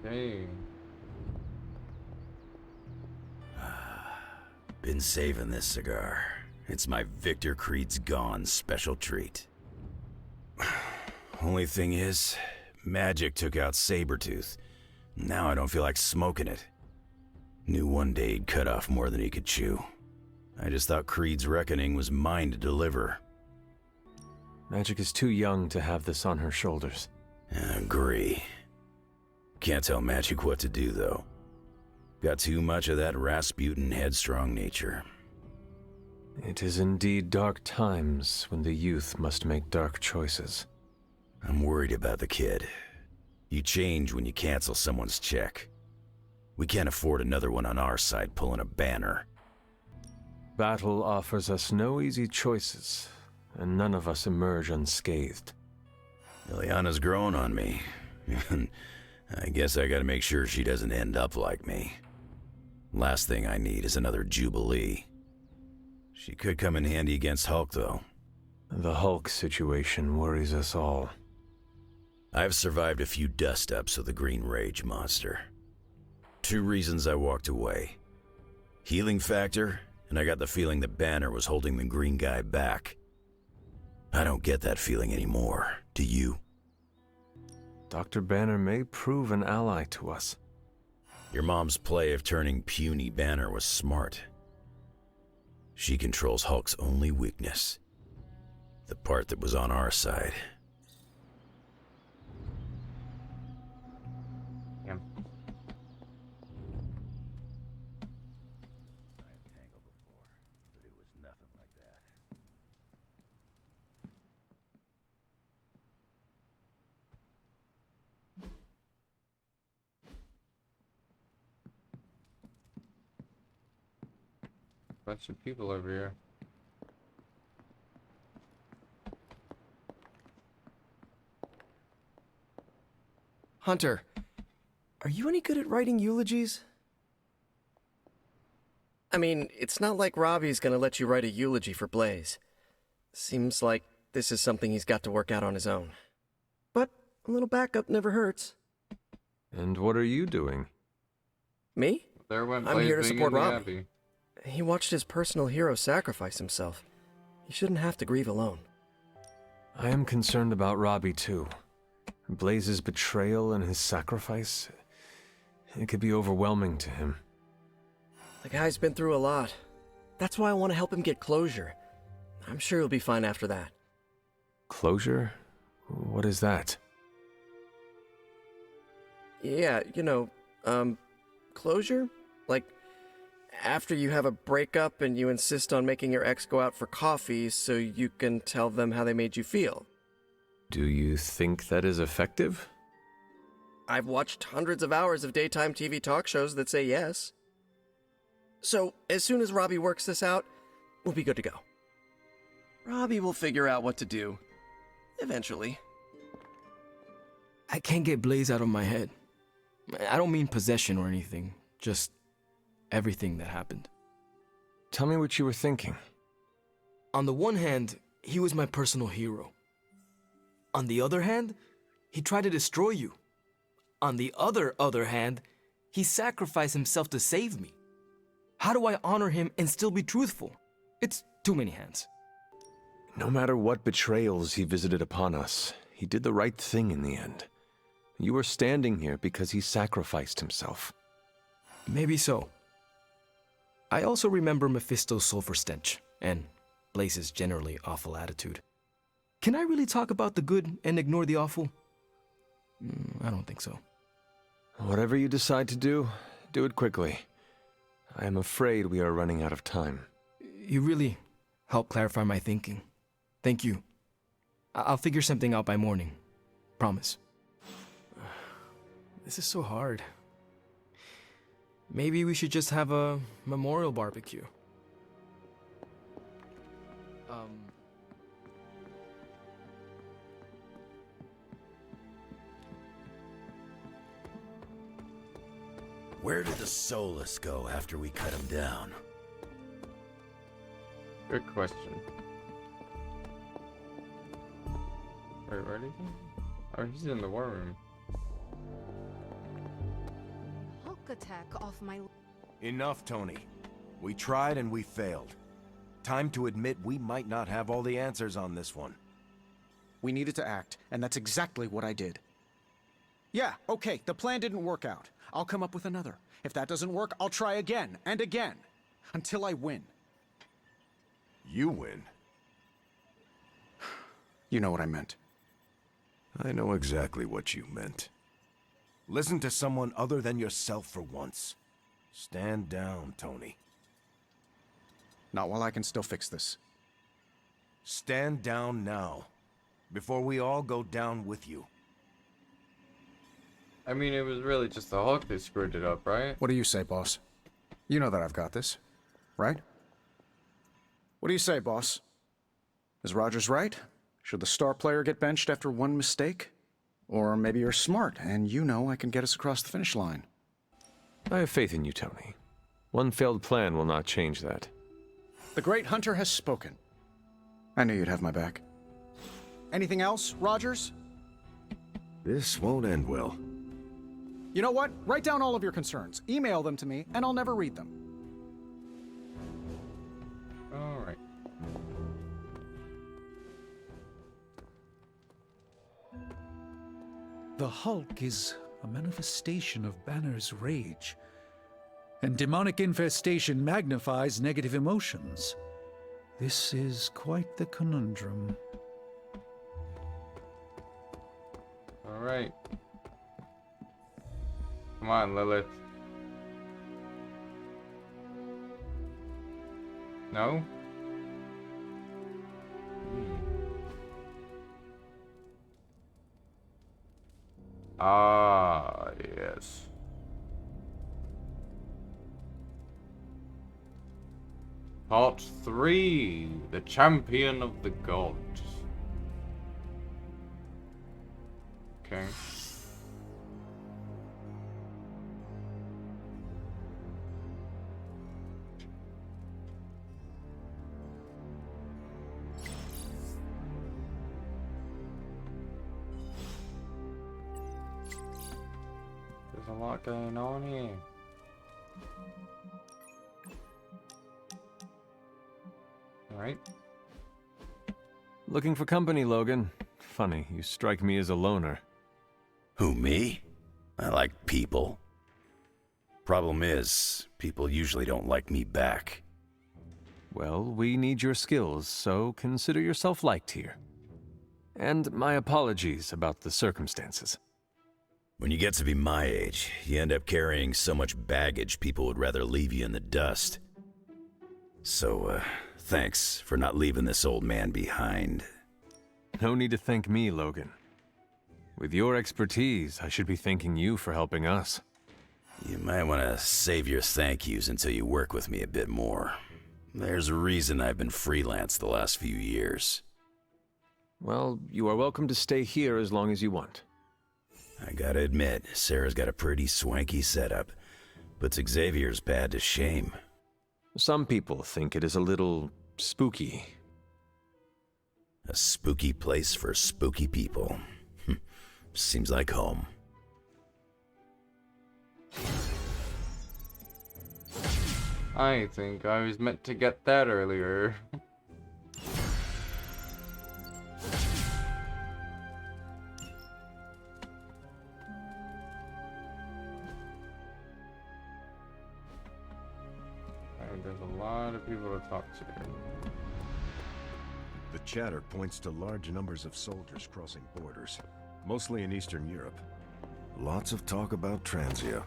Okay. Been saving this cigar. It's my Victor Creed's Gone special treat. Only thing is, magic took out Sabretooth. Now I don't feel like smoking it. Knew one day he'd cut off more than he could chew. I just thought Creed's reckoning was mine to deliver. Magic is too young to have this on her shoulders. Agree. Can't tell Magic what to do, though. Got too much of that Rasputin headstrong nature. It is indeed dark times when the youth must make dark choices. I'm worried about the kid. You change when you cancel someone's check. We can't afford another one on our side pulling a Banner. Battle offers us no easy choices, and none of us emerge unscathed. Ileana's growing on me. I guess I gotta make sure she doesn't end up like me. Last thing I need is another Jubilee. She could come in handy against Hulk, though. The Hulk situation worries us all. I've survived a few dust-ups with the Green Rage monster. 2 reasons I walked away. Healing factor, and I got the feeling that Banner was holding the green guy back. I don't get that feeling anymore, do you? Dr. Banner may prove an ally to us. Your mom's play of turning puny Banner was smart. She controls Hulk's only weakness. The part that was on our side. Yeah. Bunch of people over here. Hunter, are you any good at writing eulogies? I mean, it's not like Robbie's gonna let you write a eulogy for Blaze. Seems like this is something he's got to work out on his own. But a little backup never hurts. And what are you doing? Me? There went I'm here to Blaze being support in the Robbie. Abbey. He watched his personal hero sacrifice himself. He shouldn't have to grieve alone. I am concerned about Robbie, too. Blaze's betrayal and his sacrifice, it could be overwhelming to him. The guy's been through a lot. That's why I want to help him get closure. I'm sure he'll be fine after that. Closure? What is that? Yeah, closure? Like, after you have a breakup and you insist on making your ex go out for coffee so you can tell them how they made you feel. Do you think that is effective? I've watched hundreds of hours of daytime TV talk shows that say yes. So, as soon as Robbie works this out, we'll be good to go. Robbie will figure out what to do. Eventually. I can't get Blaze out of my head. I don't mean possession or anything, just everything that happened. Tell me what you were thinking. On the one hand, he was my personal hero. On the other hand, he tried to destroy you. On the other hand, he sacrificed himself to save me. How do I honor him and still be truthful? It's too many hands. No matter what betrayals he visited upon us, he did the right thing in the end. You are standing here because he sacrificed himself. Maybe so. I also remember Mephisto's sulfur stench, and Blaze's generally awful attitude. Can I really talk about the good and ignore the awful? I don't think so. Whatever you decide to do it quickly. I am afraid we are running out of time. You really helped clarify my thinking. Thank you. I'll figure something out by morning. Promise. This is so hard. Maybe we should just have a memorial barbecue. Where did the Solus go after we cut him down? Good question. Wait, where did he go? Oh, he's in the war room. attack off my... Enough, Tony. We tried and we failed. Time to admit we might not have all the answers on this one. We needed to act, and that's exactly what I did. Yeah, okay, the plan didn't work out. I'll come up with another. If that doesn't work, I'll try again and again. Until I win. You win. You know what I meant. I know exactly what you meant. Listen to someone other than yourself for once. Stand down, Tony. Not while I can still fix this. Stand down now, before we all go down with you. I mean, it was really just the Hulk that screwed it up, right? What do you say, boss? You know that I've got this, right? What do you say, boss? Is Rogers right? Should the star player get benched after one mistake? Or maybe you're smart, and you know I can get us across the finish line. I have faith in you, Tony. One failed plan will not change that. The great hunter has spoken. I knew you'd have my back. Anything else, Rogers? This won't end well. You know what? Write down all of your concerns. Email them to me, and I'll never read them. Alright. The Hulk is a manifestation of Banner's rage, and demonic infestation magnifies negative emotions. This is quite the conundrum. Alright. Come on, Lilith. No? Ah, yes. Part 3, the champion of the gods. Okay. There's a lot going on here. Alright. Looking for company, Logan. Funny, you strike me as a loner. Who, me? I like people. Problem is, people usually don't like me back. Well, we need your skills, so consider yourself liked here. And my apologies about the circumstances. When you get to be my age, you end up carrying so much baggage people would rather leave you in the dust. So, thanks for not leaving this old man behind. No need to thank me, Logan. With your expertise, I should be thanking you for helping us. You might want to save your thank yous until you work with me a bit more. There's a reason I've been freelance the last few years. Well, you are welcome to stay here as long as you want. I gotta admit, Sarah's got a pretty swanky setup. Puts Xavier's bad to shame. Some people think it is a little spooky. A spooky place for spooky people. Seems like home. I think I was meant to get that earlier. Alright, there's a lot of people to talk to. The chatter points to large numbers of soldiers crossing borders, mostly in Eastern Europe. Lots of talk about Transia.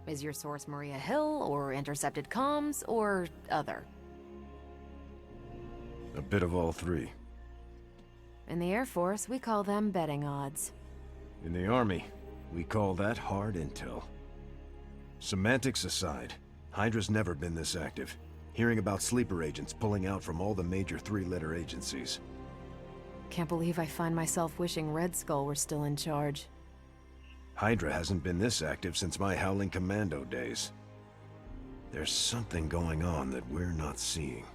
Is your source Maria Hill, or intercepted comms, or other? A bit of all three. In the Air Force, we call them betting odds. In the Army, we call that hard intel. Semantics aside, Hydra's never been this active. Hearing about sleeper agents pulling out from all the major three-letter agencies. Can't believe I find myself wishing Red Skull were still in charge. Hydra hasn't been this active since my Howling Commando days. There's something going on that we're not seeing.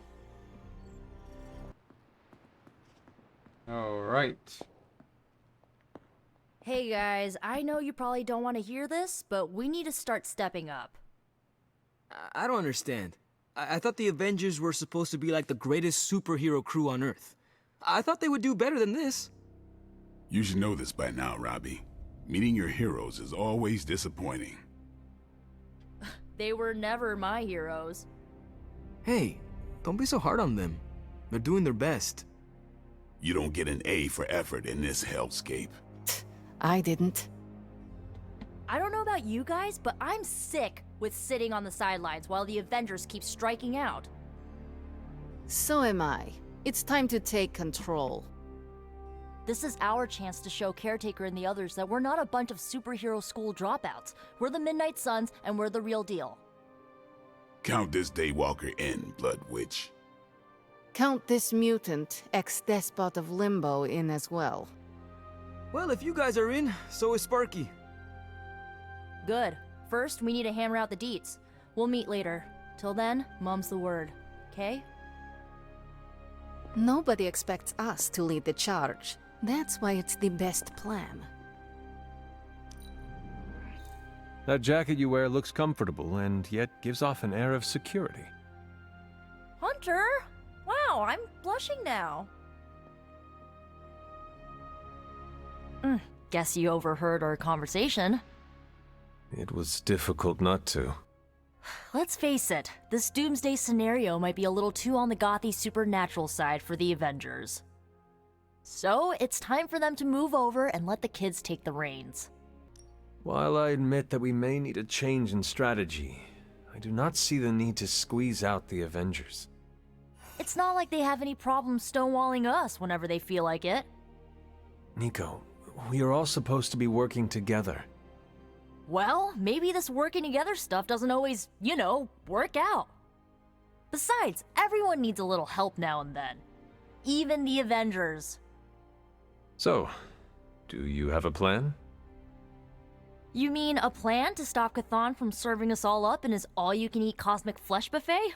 Alright. Hey guys, I know you probably don't want to hear this, but we need to start stepping up. I don't understand. I thought the Avengers were supposed to be like the greatest superhero crew on Earth. I thought they would do better than this. You should know this by now, Robbie. Meeting your heroes is always disappointing. They were never my heroes. Hey, don't be so hard on them. They're doing their best. You don't get an A for effort in this hellscape. I didn't. I don't know about you guys, but I'm sick with sitting on the sidelines while the Avengers keep striking out. So am I. It's time to take control. This is our chance to show Caretaker and the others that we're not a bunch of superhero school dropouts. We're the Midnight Suns, and we're the real deal. Count this Daywalker in, Blood Witch. Count this mutant, ex-despot of Limbo, in as well. Well, if you guys are in, so is Sparky. Good. First, we need to hammer out the deets. We'll meet later. Till then, mum's the word. Okay? Nobody expects us to lead the charge. That's why it's the best plan. That jacket you wear looks comfortable and yet gives off an air of security. Hunter! Wow, I'm blushing now. Guess you overheard our conversation. It was difficult not to. Let's face it, this doomsday scenario might be a little too on the gothy supernatural side for the Avengers. So, it's time for them to move over and let the kids take the reins. While I admit that we may need a change in strategy, I do not see the need to squeeze out the Avengers. It's not like they have any problem stonewalling us whenever they feel like it. Nico, we are all supposed to be working together. Well, maybe this working together stuff doesn't always, work out. Besides, everyone needs a little help now and then. Even the Avengers. So, do you have a plan? You mean a plan to stop Chthon from serving us all up in his all-you-can-eat cosmic flesh buffet?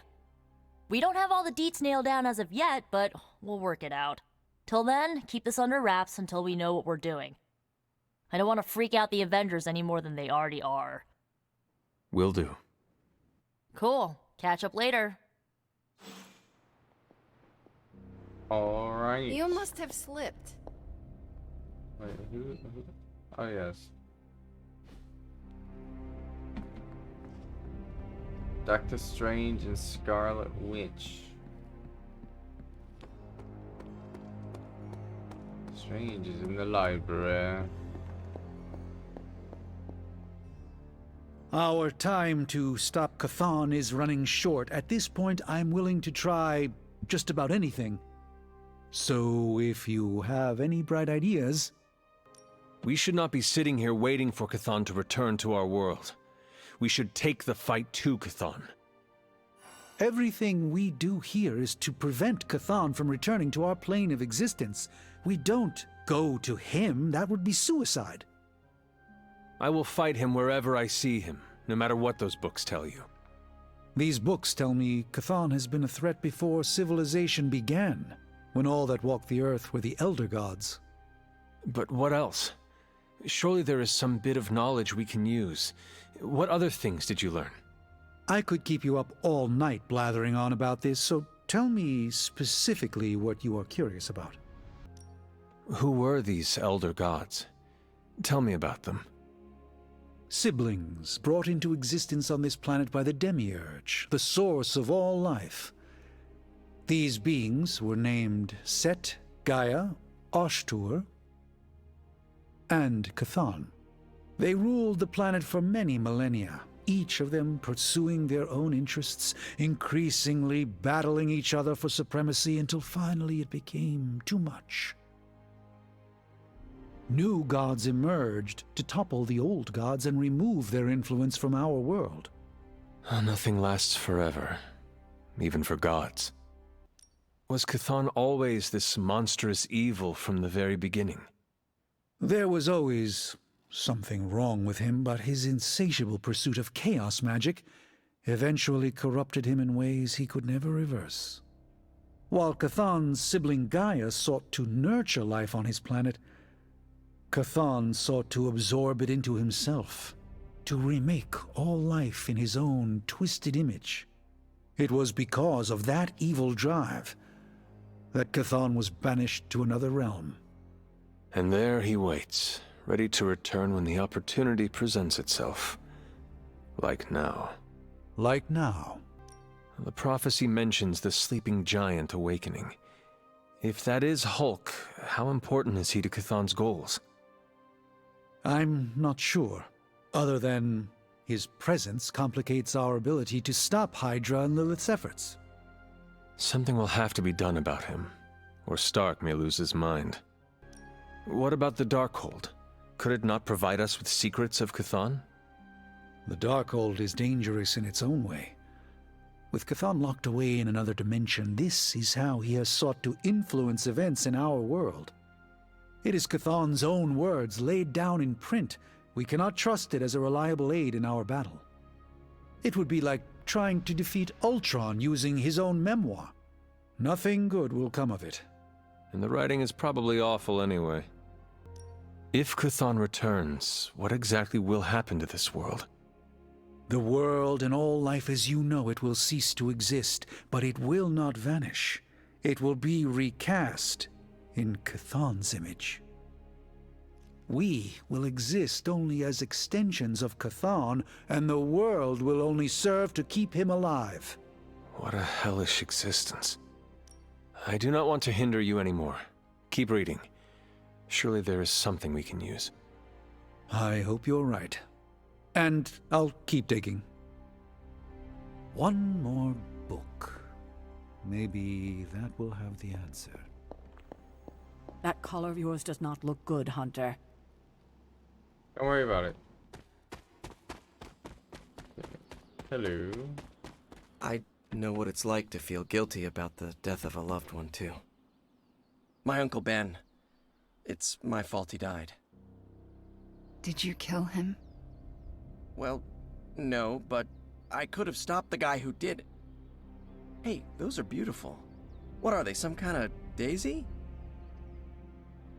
We don't have all the deets nailed down as of yet, but we'll work it out. Till then, keep this under wraps until we know what we're doing. I don't want to freak out the Avengers any more than they already are. Will do. Cool. Catch up later. Alright. You must have slipped. Wait, who? Oh, yes. Doctor Strange and Scarlet Witch. Strange is in the library. Our time to stop Chthon is running short. At this point, I'm willing to try just about anything. So if you have any bright ideas... We should not be sitting here waiting for Chthon to return to our world. We should take the fight to Chthon. Everything we do here is to prevent Chthon from returning to our plane of existence. We don't go to him. That would be suicide. I will fight him wherever I see him, no matter what those books tell you. These books tell me Chthon has been a threat before civilization began, when all that walked the earth were the Elder Gods. But what else? Surely there is some bit of knowledge we can use. What other things did you learn? I could keep you up all night blathering on about this, so tell me specifically what you are curious about. Who were these Elder Gods? Tell me about them. Siblings brought into existence on this planet by the Demiurge, the source of all life. These beings were named Set, Gaia, Ashtur, and Chthon. They ruled the planet for many millennia, each of them pursuing their own interests, increasingly battling each other for supremacy until finally it became too much. New gods emerged to topple the old gods and remove their influence from our world. Nothing lasts forever, even for gods. Was Chthon always this monstrous evil from the very beginning? There was always something wrong with him, but his insatiable pursuit of chaos magic eventually corrupted him in ways he could never reverse. While Chthon's sibling Gaia sought to nurture life on his planet, Chthon sought to absorb it into himself, to remake all life in his own twisted image. It was because of that evil drive that Chthon was banished to another realm. And there he waits, ready to return when the opportunity presents itself. Like now. Like now. The prophecy mentions the sleeping giant awakening. If that is Hulk, how important is he to Chthon's goals? I'm not sure, other than his presence complicates our ability to stop Hydra and Lilith's efforts. Something will have to be done about him, or Stark may lose his mind. What about the Darkhold? Could it not provide us with secrets of Chthon? The Darkhold is dangerous in its own way. With Chthon locked away in another dimension, this is how he has sought to influence events in our world. It is Chthon's own words laid down in print. We cannot trust it as a reliable aid in our battle. It would be like trying to defeat Ultron using his own memoir. Nothing good will come of it. And the writing is probably awful anyway. If Chthon returns, what exactly will happen to this world? The world and all life as you know it will cease to exist, but it will not vanish. It will be recast in Chthon's image. We will exist only as extensions of Chthon, and the world will only serve to keep him alive. What a hellish existence. I do not want to hinder you anymore. Keep reading. Surely there is something we can use. I hope you're right. And I'll keep digging. One more book. Maybe that will have the answer. That collar of yours does not look good, Hunter. Don't worry about it. Hello. I know what it's like to feel guilty about the death of a loved one, too. My Uncle Ben. It's my fault he died. Did you kill him? Well, no, but I could have stopped the guy who did it. Hey, those are beautiful. What are they, some kind of daisy?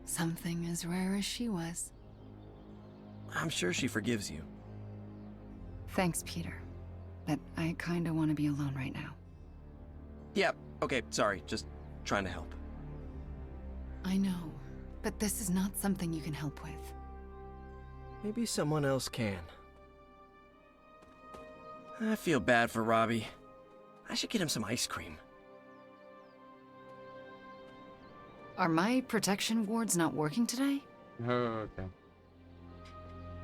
Something as rare as she was. I'm sure she forgives you. Thanks, Peter. But I kinda want to be alone right now. Yeah, okay, sorry, just trying to help. I know, but this is not something you can help with. Maybe someone else can. I feel bad for Robbie. I should get him some ice cream. Are my protection wards not working today? Oh, okay.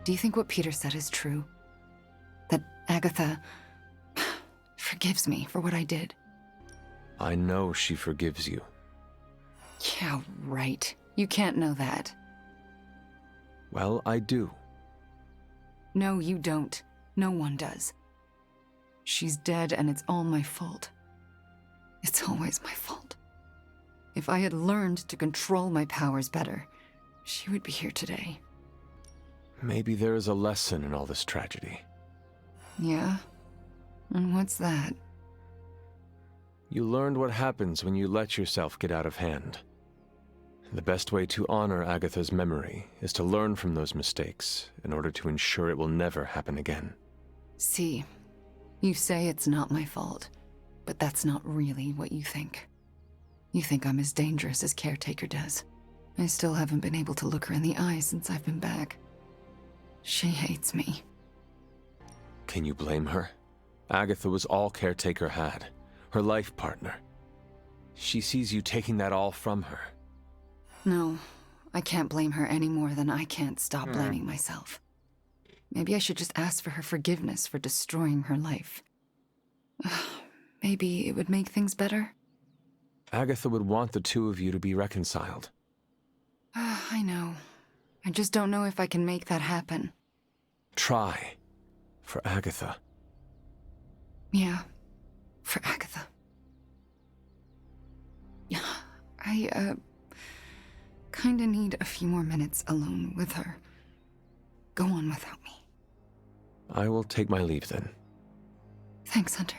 Do you think what Peter said is true? That Agatha forgives me for what I did? I know she forgives you. Yeah, right. You can't know that. Well, I do. No, you don't. No one does. She's dead and it's all my fault. It's always my fault. If I had learned to control my powers better, she would be here today. Maybe there is a lesson in all this tragedy. Yeah? And what's that? You learned what happens when you let yourself get out of hand. The best way to honor Agatha's memory is to learn from those mistakes in order to ensure it will never happen again. See, you say it's not my fault, but that's not really what you think. You think I'm as dangerous as Caretaker does. I still haven't been able to look her in the eye since I've been back. She hates me. Can you blame her? Agatha was all Caretaker had, her life partner. She sees you taking that all from her. No, I can't blame her any more than I can't stop blaming myself. Maybe I should just ask for her forgiveness for destroying her life. Maybe it would make things better? Agatha would want the two of you to be reconciled. I know. I just don't know if I can make that happen. Try. For Agatha. Yeah, for Agatha. I, kinda need a few more minutes alone with her. Go on without me. I will take my leave then. Thanks, Hunter.